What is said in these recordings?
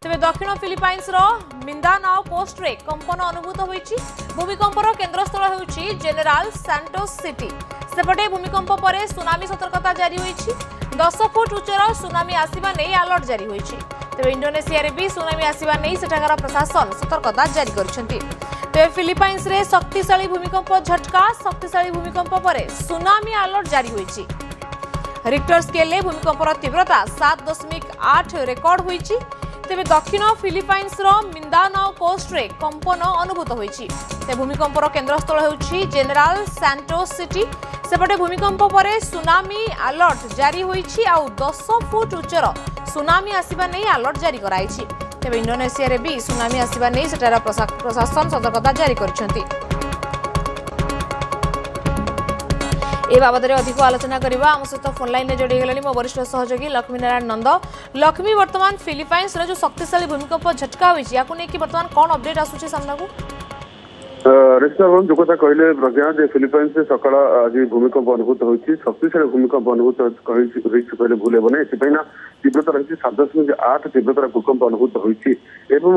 तेज दक्षिण Philippines Mindanao coast रे कंपन अनुभूत होईछि। भूमिकंपर केन्द्रस्थल होउछि जेनेराल सैंटोस सिटी। सेपटे भूमिकंप पर सुनामी सतर्कता जारी होईछि। 10 फुट उच्चर सुनामी आसिबा नै अलर्ट जारी होईछि। तेज इंडोनेशिया रे भी सुनामी आसिबा नै सेठाकार प्रशासन सतर्कता जारी करछन्ति। तेज फिलिपाइन्स रे शक्तिशाली भूमिकंप झटका। शक्तिशाली भूमिकंप पर सुनामी अलर्ट जारी होईछि। रिक्टर स्केल भूमिकंपर तीव्रता 7.8 रेकर्ड होईछि। तेज दक्षिण फिलिपाइन्स मिंदानाओ कोस्ट रे कंपन अनुभूत होईछि। ते भूमिकंपर केन्द्रस्थल होउछि जेनेराल सैंटोस सिटी। सेपटे भूमिकंप पर सुनामी अलर्ट जारी होईछि आउ 10 फुट उच्चर सुनामी आसिबा नै अलर्ट जारी कराइछि। तेज इंडोनेशिया रे भी सुनामी आसिबा नै सेटार प्रशासन सतर्कता जारी करछन्ति। ए बाबद अधिक आलोचना करबा हम सहित फोन लाइन में जोड़ी गलानी मो वरिष्ठ सहयोगी लक्ष्मी नारायण नंद। लक्ष्मी वर्तमान फिलिपाइन्स रे जो शक्तिशाली भूमिकंप झटका होईछि याकु नै कि वर्तमान कोन अपडेट आसुछि सामना को रेस्टोरेंट जो कथा कहले प्रज्ञा जे फिलिपाइन्स से सकाळ आज भूमिकंप अनुभूत होईछि। शक्तिशाली भूमिकंप अनुभूत होईछि कहले भूल हेबो नै। एथिपैना तीव्रता रही 7.8 तीव्रतार भूकंप अनुभूत होईछि एवं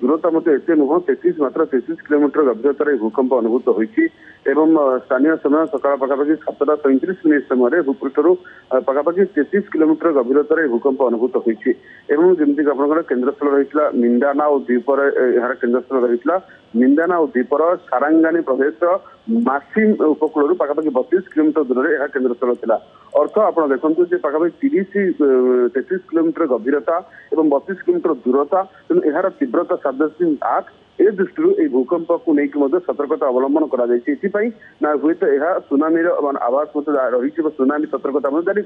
दूरता मते एते नुह 33 मात्र 33 किलोमीटर गभीरतार भूकंप अनुभूत होईछि एवं स्थानीय समय सकाळ पाखापाखि 7:37 समय भूपृष्ठरू पाखापाखि 33 किलोमीटर गभीरतार भूकंप अनुभूत होईछि एवं जेमति आपनकर केन्द्रस्थल रहितला मिंदानाओ द्वीपर यार केन्द्रस्थल रहितला मिंदानाओ द्वीपर सारंगानी प्रदेश मासिम उपकूल पाखापाखि 32 किलोमीटर दूर में यह केन्द्रस्थल था। अर्थ आप देखते पाखापाखि 33 किलोमीटर गभीरता और 32 किलोमीटर दूरता तेणु यार तीव्रता 7.8 ए दृष्टि भूकंप को लेकिन सतर्कता अवलंबन करा हुए तो यह सुनामी आवास रही सुनामी सतर्कता जारी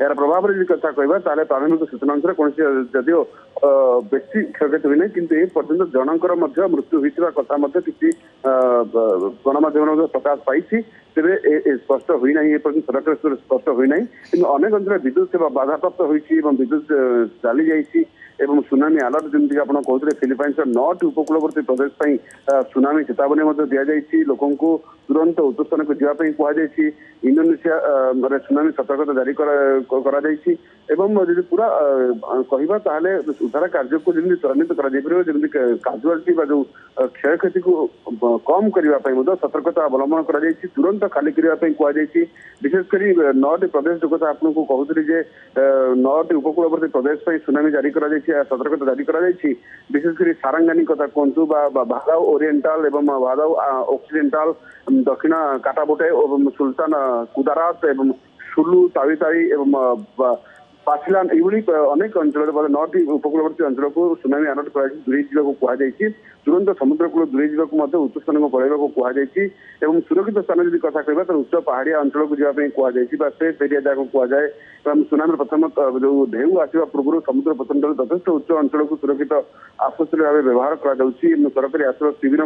यार प्रभाव कथा कहवा प्रारंभिक सूचना अनुसार कौन जदिव बेसी क्षयक्षति हुई ना किंतु ए पर्यंत जनकर मृत्यु होता कथा किसी गणमाध्यम प्रकाश पाई तेरे स्पष्ट हुई ना सरकार स्पष्ट हुई ना कि अनेक अंचल विद्युत सेवा बाधाप्राप्त होती विद्युत चली जाइए एवं सुनामी अलर्ट जमीक आप कहते फिलिपाइन्स 9टी उपकूलवर्ती प्रदेश सुनामी चेतावनी दि जाइए लोकों को तुरंत उच्च स्थान को जावाई कहुई। इंडोनेशिया सुनामी सतर्कता जारी पूरा कहवा ताले उद्धार कार्य को जमी त्वरान्वित करमी काजुआलिटी जो क्षयक्षति को कम करने सतर्कता अवलंबन कर तुरंत खाली करने कहुई। विशेषकर 9टी प्रदेश जो कथा आपको कहते 9टी उपकूलवर्ती प्रदेश सुनामी जारी कर सतर्कता जारी कर विशेषकर सारंगानी कथा कहतु भादाओ ओरिएंटाल एवं भादाओ ऑक्सीडेंटाल दक्षिण काटाबोटे और सुल्तान कुदारात एवं सुलु ताविताई एवं पासिलान ये अनेक अंचल 9टी उपकूलवर्ती अंचल को सुनामी अलर्ट कर दूरे जावाई तुरंत समुद्र कूल दूरे जावाक उच्च स्थान को पलैया कहुई और सुरक्षित स्थान जब कथा कहवा तो उच्च पहाड़िया अंचल को जावाई कहुई सेफ एरिया जहाँ कहुए सुनामी प्रथम जो ढेउ आसवा पूर्व समुद्र पतन यथेष उच्च अंचल को सुरक्षित आश्रय भाव व्यवहार कर सरकारी आश्रय शिविर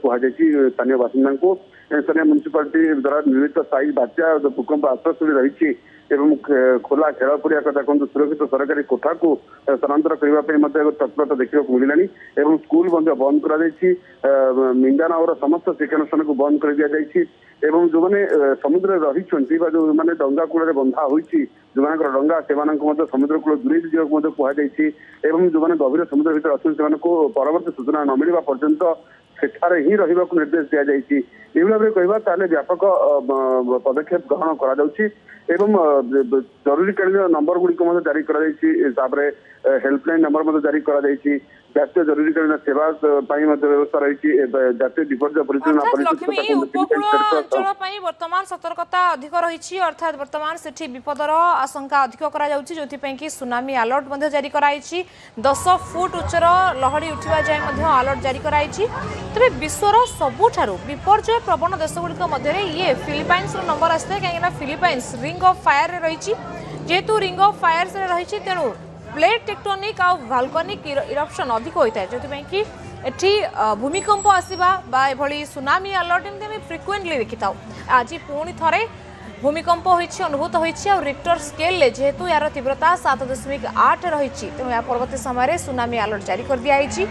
कहुई स्थानीय बासिंदा को स्थानीय म्युनिसिपालिटी द्वारा निर्मित साइज बात्या भूकंप आश्रयस्थली रही एवं खोला खेल पड़िया कथा कहूँ सुरक्षित सरकारी कोठा को स्थानांतर करने तत्परता देखा मिललानी एवं स्कूल बंद कर मिंदानाओर समस्त शिक्षानुष्ठान को बंद कर दि जाइए एवं जो मैंने समुद्र रही जो मैंने डंगा कूल बंधा होती जो मान डंगा से समुद्र कूल दूरे जावाक कहुई एवं जो मैंने गभीर समुद्र भर अच्छे परवर्ती सूचना न मिलवा पर्यंत सेठारे ही रहा निर्देश दि जाइए। ये भाव में कहवा ताले व्यापक पदक्षेप ग्रहण करा जरूरीकालीन नंबर गुड़िक जारी कर हेल्पलाइन नंबर जारी कर जातीय जरूरीकालीन सेवा व्यवस्था रही जातीय विपर्य वर्तमान सतर्कता अधिक रही अर्थात वर्तमान से विपदर आशंका अधिक कर सुनामी अलर्ट जारी कराई 10 फुट उच्चर लहड़ी उठा जाए अलर्ट जारी कराई। तेरे विश्वर सबुठारु विपर्य प्रवण देशगुड़िक मध्य ये फिलिपाइन्स नंबर आसता है कहीं फिलिपाइन्स रिंग ऑफ फायर रही जेहेतु रिंग ऑफ फायर से रही तेणु प्लेट टेक्टोनिक आ वोल्केनिक इरप्शन अधिक होता है जो कि एठी भूमिकंप आसवा एभली सुनामी अलर्ट एमती फ्रिक्वेंटली देखी था। आज पुणी थे भूमिकंप अनुभूत होती रिक्टर स्केल जेहेतु यार तीव्रता 7.8 रही तेणु या परवर्त समय सुनामी अलर्ट जारी कर दिखाई।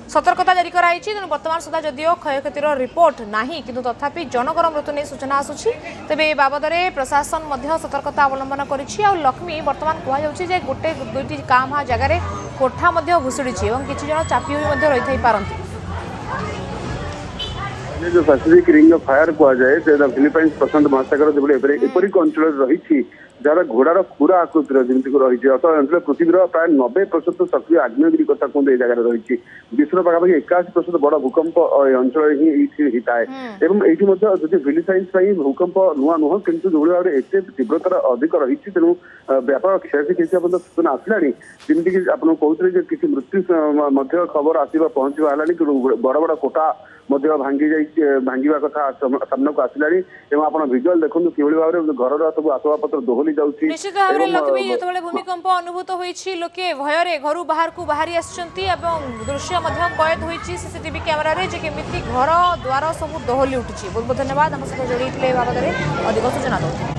सतर्कता जारी कराई तेणु बर्तमान सुधा जदिओ क्षयक्षतिर रिपोर्ट नाही किंतु तथापि जनकर मृत्यु नहीं सूचना आसुछि तेबे ए बाबद में प्रशासन मध्य सतर्कता अवलंबन करिछि आ लक्ष्मी बर्तमान कह जाउछि जे गोटे दुईटी कामहा जगार कोठा मध्य भुसुड़ी और किछि जन चापी होई मध्य रहि थाई पारंती जो पैसिफिक रिंग ऑफ फायर कहुए फिलिपाइंस प्रशांत महासागर जो एपरिक अंचल रही जार घोड़ार खुरा आकृतिर जमी रही अंचल पृथ्वीर प्राय 90% सक्रिय आग्नेयगिरी कथा कहते जगह रही विश्वर पाखापाखि 81% बड़ भूकंप अंचल ही होता है ये फिलिपाइंस भूकंप नुआ नुह किंतु जो भाव में एत तीव्रतार अधिक रही तेणु व्यापक क्षयक्षति सूचना आसला जमीक आप कहते किसी मृत्यु खबर आसवा पहुंचवा है बड़ बड़ कोटा भांगा कथा सामना को आसला आप भिजुआल देखो कि भाव में घर सब आसवाबपत्र दोहली जाऊँगी निश्चित भाव में लक्ष्मी जो भूमिकंप अनुभूत होती लोके भयर घर बाहर को बाहरी दृश्य कैद होती सीसीटीवी कैमेरा केमी घर द्वार सब दोहली उठुची बहुत बहुत धन्यवाद आम सहित जोड़ी बाबद अधिक सूचना दौर